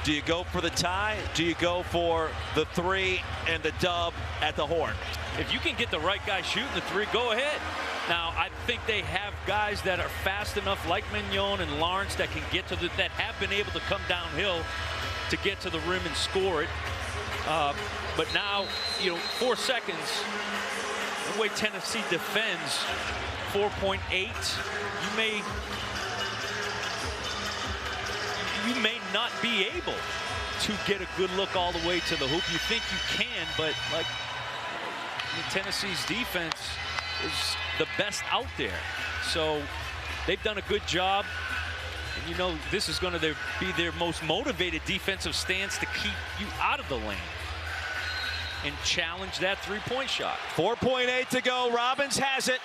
do you go for the tie? Do you go for the 3 and the dub at the Horn? If you can get the right guy shooting the 3, go ahead. Now, I think they have guys that are fast enough, like Mignon and Lawrence, that can get to that have been able to come downhill to get to the rim and score it. But now, 4 seconds. The way Tennessee defends, 4.8. You may not be able to get a good look all the way to the hoop. You think you can, but like Tennessee's defense is the best out there. So they've done a good job. And this is going to be their most motivated defensive stance to keep you out of the lane and challenge that 3-point shot. 4.8 to go. Robbins has it.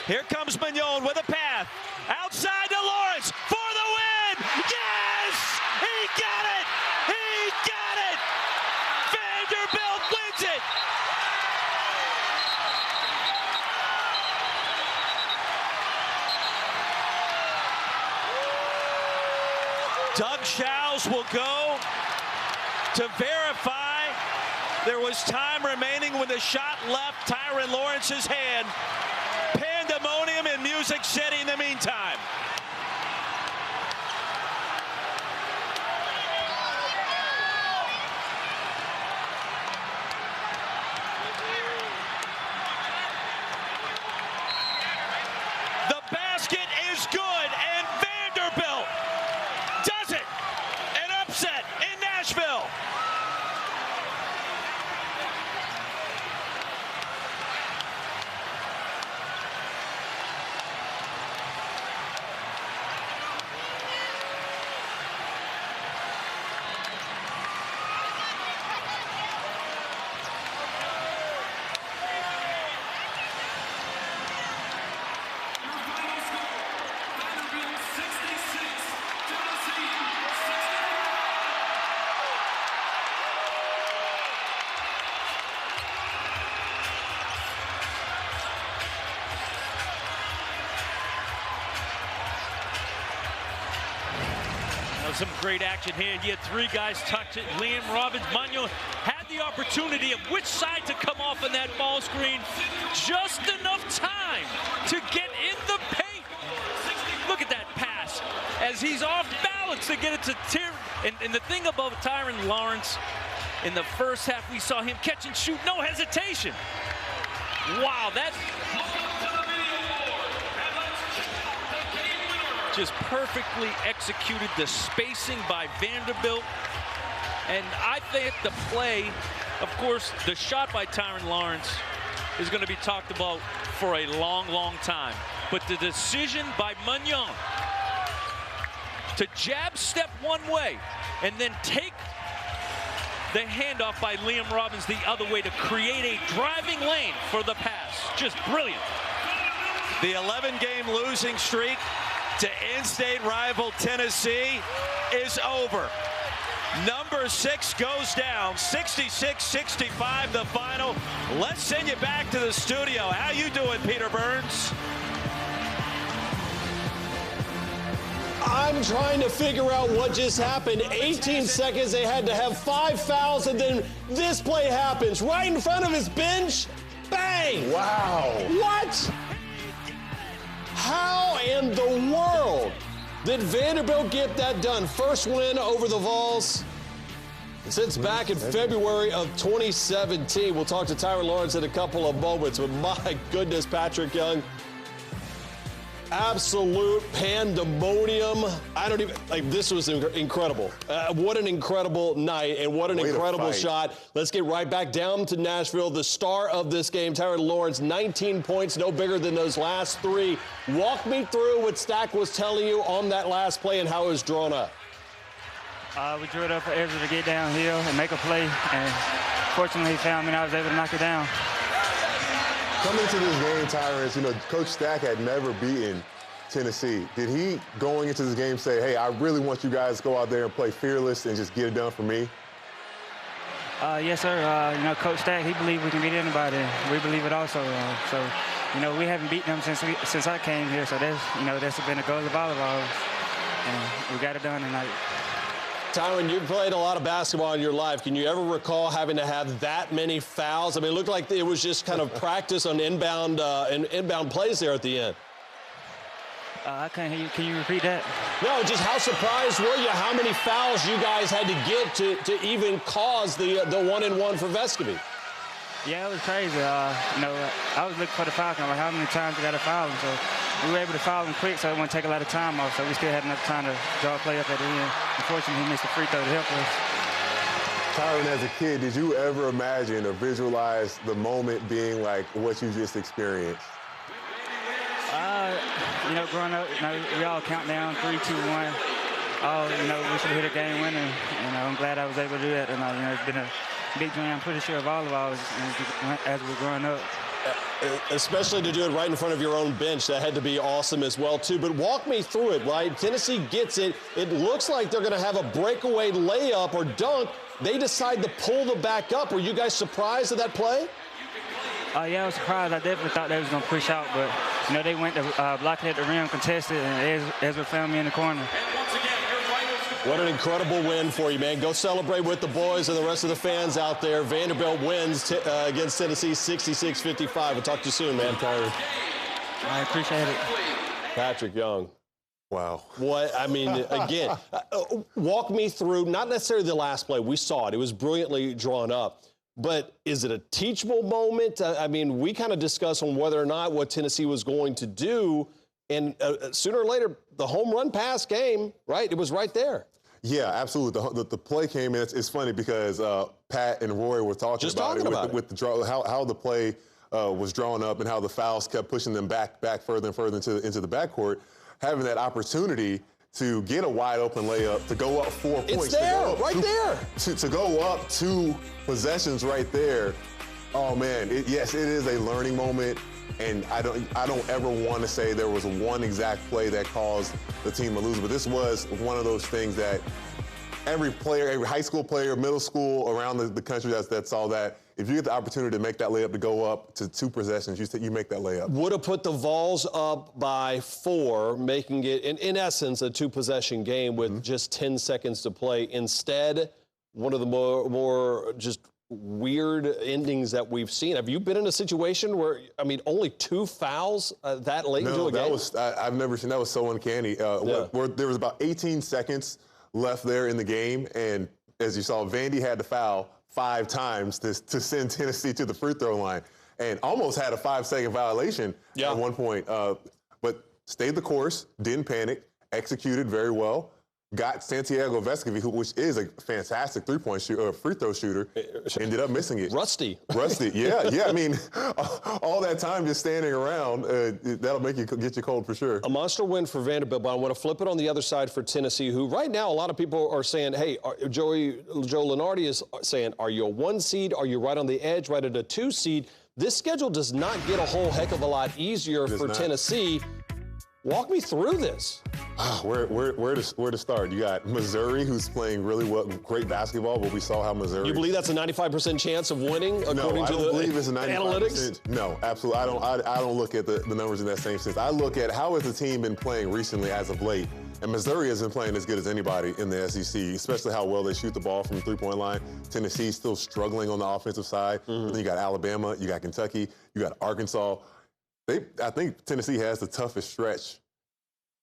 Here comes Mignon with a path. Outside to Lawrence for the win. Yes! He got it! He got it! Vanderbilt wins it! Doug Shows will go to verify there was time remaining when the shot left Tyron Lawrence's hand. Pandemonium in Music City in the meantime. The basket is good, and Vanderbilt does it. An upset in Nashville. some great action here. He had 3 guys touch it. Liam Robbins, Magnon had the opportunity of which side to come off in that ball screen. Just enough time to get in the paint. Look at that pass as he's off balance to get it to Tyron. And the thing about Tyron Lawrence, in the first half, we saw him catch and shoot, no hesitation. Wow, that's just perfectly executed, the spacing by Vanderbilt. And I think the play, of course, the shot by Tyron Lawrence is going to be talked about for a long, long time. But the decision by Magnon to jab step one way and then take the handoff by Liam Robbins the other way to create a driving lane for the pass. Just brilliant. The 11-game losing streak to in-state rival Tennessee is over. Number 6 goes down, 66-65 the final. Let's send you back to the studio. How you doing, Peter Burns? I'm trying to figure out what just happened. 18 seconds, they had to have 5 fouls, and then this play happens right in front of his bench. Bang! Wow. What? How in the world did Vanderbilt get that done? First win over the Vols since back in February of 2017. We'll talk to Tyron Lawrence in a couple of moments, but my goodness, Patrick Young, absolute pandemonium. I don't even, like, this was incredible. What an incredible night and what an incredible shot. Let's get right back down to Nashville. The star of this game, Tyron Lawrence, 19 points, no bigger than those last 3. Walk me through what Stack was telling you on that last play and how it was drawn up. We drew it up for Ezra to get downhill and make a play, and fortunately he found me and I was able to knock it down. Coming into this game, Tyrants, you know, Coach Stack had never beaten Tennessee. Did he, going into this game, say, hey, I really want you guys to go out there and play fearless and just get it done for me? Yes, sir. You know, Coach Stack, he believes we can beat anybody. We believe it also. So, you know, we haven't beaten them since I came here. So that's, you know, that's been a goal of all of ours. And we got it done tonight. Tyron, you've played a lot of basketball in your life. Can you ever recall having to have that many fouls? I mean, it looked like it was just kind of practice on inbound plays there at the end. I can't hear you. Can you repeat that? No, just how surprised were you how many fouls you guys had to get to even cause the 1-and-1 for Vescovy? Yeah, it was crazy. You know, I was looking for the foul count, like how many times we got to foul him. So we were able to foul him quick, so it wouldn't take a lot of time off. So we still had enough time to draw a play up at the end. Unfortunately, he missed a free throw to help us. Tyron, as a kid, did you ever imagine or visualize the moment being like what you just experienced? You know, growing up, you know, we all count down 3, 2, 1. Oh, you know, we should hit a game winner. You know, I'm glad I was able to do that. And you know, it's been a big dream, I'm pretty sure, of all of ours as we were growing up. Especially to do it right in front of your own bench. That had to be awesome as well, too. But walk me through it, right? Tennessee gets it. It looks like they're going to have a breakaway layup or dunk. They decide to pull the back up. Were you guys surprised at that play? Yeah, I was surprised. I definitely thought they was going to push out, but, you know, they went to block it at the rim, contested, and Ezra found me in the corner. What an incredible win for you, man. Go celebrate with the boys and the rest of the fans out there. Vanderbilt wins against Tennessee 66-55. We'll talk to you soon, man. Tyron. I appreciate it. Patrick Young. Wow. What, I mean, again, walk me through, not necessarily the last play. We saw it. It was brilliantly drawn up. But is it a teachable moment? I mean, we kind of discussed on whether or not what Tennessee was going to do. And sooner or later, the home run pass game, right? It was right there. Yeah, absolutely. The play came in. It's funny because Pat and Roy were talking about it with the draw, how the play was drawn up and how the fouls kept pushing them back further and further into the backcourt. Having that opportunity to get a wide open layup, to go up 4 points. It's there, right there. To go up 2 possessions right there. Oh man, yes, it is a learning moment. And I don't ever want to say there was one exact play that caused the team to lose, but this was one of those things that every player, every high school player, middle school around the country that saw that, if you get the opportunity to make that layup to go up to 2 possessions, you make that layup. Would have put the Vols up by 4, making it, in essence, a 2-possession game with just 10 seconds to play. Instead, one of the more just weird endings that we've seen. Have you been in a situation where, I mean, only 2 fouls that late into a game? I've never seen, that was so uncanny. Where there was about 18 seconds left there in the game, and as you saw, Vandy had to foul 5 times to send Tennessee to the free throw line, and almost had a 5-second violation at one point. But stayed the course, didn't panic, executed very well. Got Santiago Vescovi, which is a fantastic free throw shooter, ended up missing it. Rusty, yeah. I mean, all that time just standing around, that'll get you cold for sure. A monster win for Vanderbilt, but I want to flip it on the other side for Tennessee, who right now a lot of people are saying, hey, Joe Lunardi is saying, are you a 1 seed? Are you right on the edge, right at a 2 seed? This schedule does not get a whole heck of a lot easier for Tennessee. Walk me through this. Where to start? You got Missouri, who's playing really well, great basketball, but we saw how Missouri. You believe that's a 95% chance of winning according to the believe it's a 95%. Analytics? No, absolutely. I don't look at the numbers in that same sense. I look at how has the team been playing recently as of late, and Missouri has been playing as good as anybody in the SEC, especially how well they shoot the ball from the 3-point line. Tennessee's still struggling on the offensive side. Then you got Alabama, you got Kentucky, you got Arkansas. I think Tennessee has the toughest stretch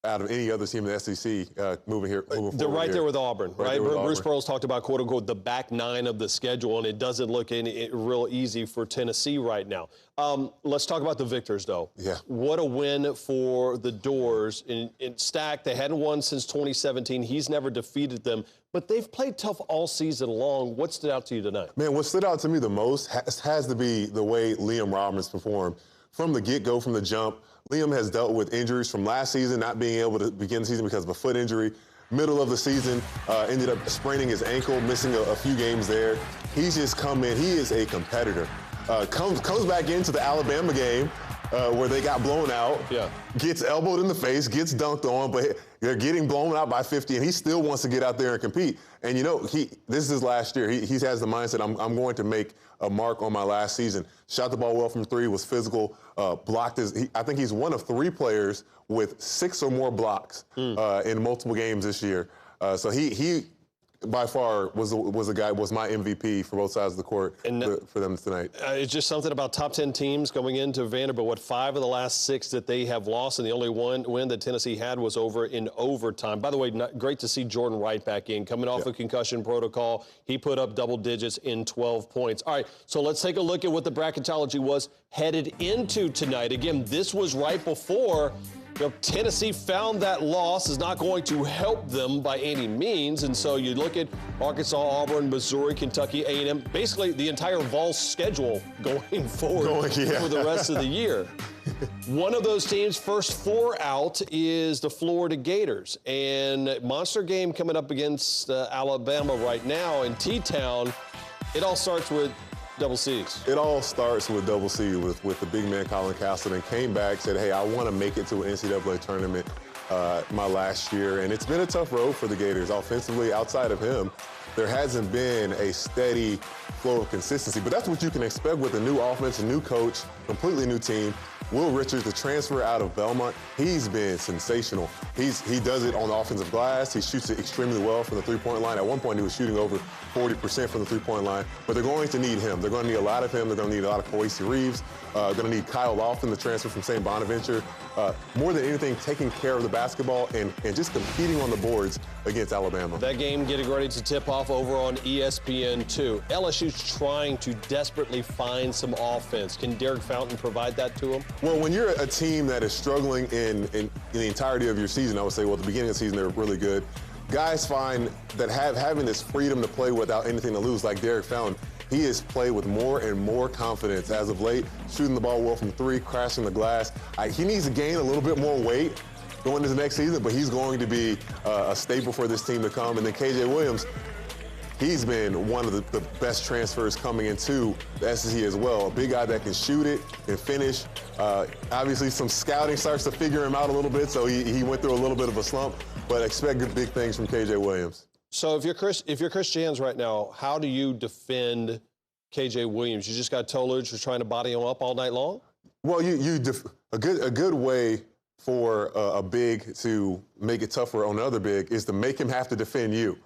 out of any other team in the SEC moving forward. They're right there with Auburn, right? Bruce Pearl's talked about, quote unquote, the back 9 of the schedule, and it doesn't look real easy for Tennessee right now. Let's talk about the victors, though. Yeah. What a win for the Doors. In Stack, they hadn't won since 2017. He's never defeated them, but they've played tough all season long. What stood out to you tonight? Man, what stood out to me the most has to be the way Liam Robbins performed. From the get-go, from the jump, Liam has dealt with injuries from last season, not being able to begin the season because of a foot injury. Middle of the season, ended up spraining his ankle, missing a few games there. He's just come in. He is a competitor. Comes back into the Alabama game where they got blown out. Yeah. Gets elbowed in the face, gets dunked on, but they're getting blown out by 50, and he still wants to get out there and compete. And, you know, this is his last year. He has the mindset, I'm going to make a mark on my last season. Shot the ball well from 3, was physical, blocked I think he's one of 3 players with 6 or more blocks in multiple games this year. So he by far was my MVP for both sides of the court for them tonight. It's just something about top 10 teams going into Vanderbilt. 5 of the last 6 that they have lost, and the only win that Tennessee had was over in overtime. By the way, great to see Jordan Wright back in. Coming off a concussion protocol, he put up double digits in 12 points. All right, so let's take a look at what the bracketology was headed into tonight. Again, this was right before Tennessee found that loss is not going to help them by any means, and so you look at Arkansas, Auburn, Missouri, Kentucky, A&M, basically the entire Vols schedule going forward for the rest of the year. One of those teams, first 4 out, is the Florida Gators, and monster game coming up against Alabama right now in T-Town. It all starts with double C's. It all starts with double C with the big man Colin Castleton. Came back, said, hey, I want to make it to an NCAA tournament my last year. And it's been a tough road for the Gators. Offensively, outside of him, there hasn't been a steady flow of consistency. But that's what you can expect with a new offense, a new coach, completely new team. Will Richards, the transfer out of Belmont, he's been sensational. He does it on the offensive glass. He shoots it extremely well from the 3-point line. At one point, he was shooting over 40% from the 3-point line. But they're going to need him. They're going to need a lot of him. They're going to need a lot of Koisi Reeves. Going to need Kyle Lofton, the transfer from St. Bonaventure. More than anything, taking care of the basketball and just competing on the boards against Alabama. That game getting ready to tip off over on ESPN2. LSU's trying to desperately find some offense. Can Derek Fountain provide that to them? Well, when you're a team that is struggling in the entirety of your season, I would say, well, at the beginning of the season, they were really good. Guys find that having this freedom to play without anything to lose, like Derek Fountain, he has played with more and more confidence as of late, shooting the ball well from 3, crashing the glass. He needs to gain a little bit more weight going into next season, but he's going to be a staple for this team to come. And then KJ Williams, he's been one of the best transfers coming into the SEC as well. A big guy that can shoot it and finish. Obviously, some scouting starts to figure him out a little bit, so he went through a little bit of a slump, but expect big things from KJ Williams. So if you're Chris Jans right now, how do you defend KJ Williams? You just got Toluch who's trying to body him up all night long? Well, a good way for a big to make it tougher on the other big is to make him have to defend you.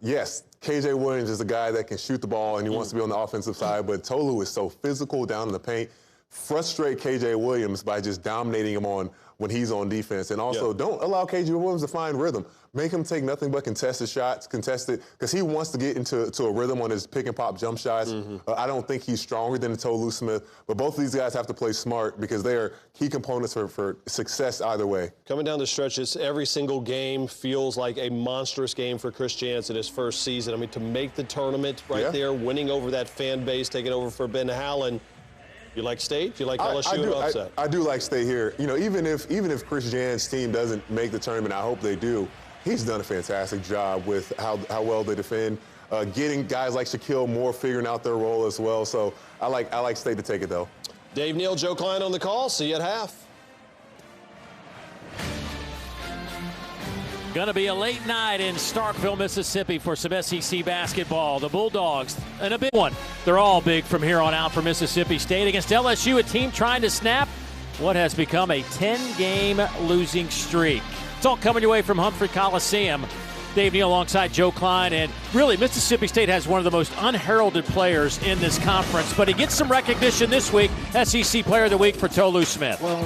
Yes, KJ Williams is a guy that can shoot the ball and he wants to be on the offensive side, but Tolu is so physical down in the paint. Frustrate KJ Williams by just dominating him on when he's on defense. And also, don't allow KJ Williams to find rhythm. Make him take nothing but contested shots, because he wants to get into a rhythm on his pick and pop jump shots. I don't think he's stronger than Tolu Smith, but both of these guys have to play smart because they are key components for success either way. Coming down the stretch, every single game feels like a monstrous game for Chris Jans in his first season. I mean, to make the tournament there, winning over that fan base, taking over for Ben Howland. You like State? You like LSU in upset? I do like State here. You know, even if Chris Jans' team doesn't make the tournament, I hope they do. He's done a fantastic job with how well they defend, getting guys like Shaquille Moore figuring out their role as well. So I like State to take it though. Dave Neal, Joe Klein on the call. See you at half. Going to be a late night in Starkville, Mississippi for some SEC basketball. The Bulldogs, and a big one. They're all big from here on out for Mississippi State against LSU, a team trying to snap what has become a 10-game losing streak. It's all coming your way from Humphrey Coliseum. Dave Neal alongside Joe Klein, and really Mississippi State has one of the most unheralded players in this conference, but he gets some recognition this week, SEC Player of the Week for Tolu Smith. Well,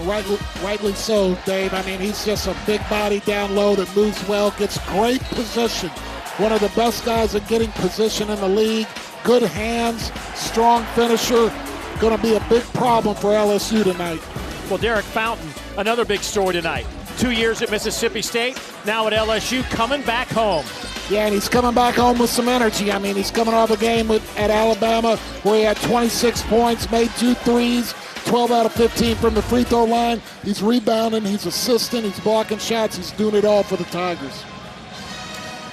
rightly so, Dave. I mean, he's just a big body down low that moves well, gets great position. One of the best guys at getting position in the league. Good hands, strong finisher. Going to be a big problem for LSU tonight. Well, Derek Fountain, another big story tonight. 2 years at Mississippi State, now at LSU, coming back home. Yeah, and he's coming back home with some energy. I mean, he's coming off a game at Alabama where he had 26 points, made 2 threes, 12 out of 15 from the free throw line. He's rebounding, he's assisting, he's blocking shots, he's doing it all for the Tigers.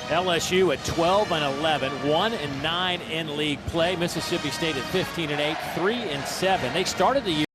LSU at 12-11, 1-9 in league play. Mississippi State at 15-8, 3-7. They started the year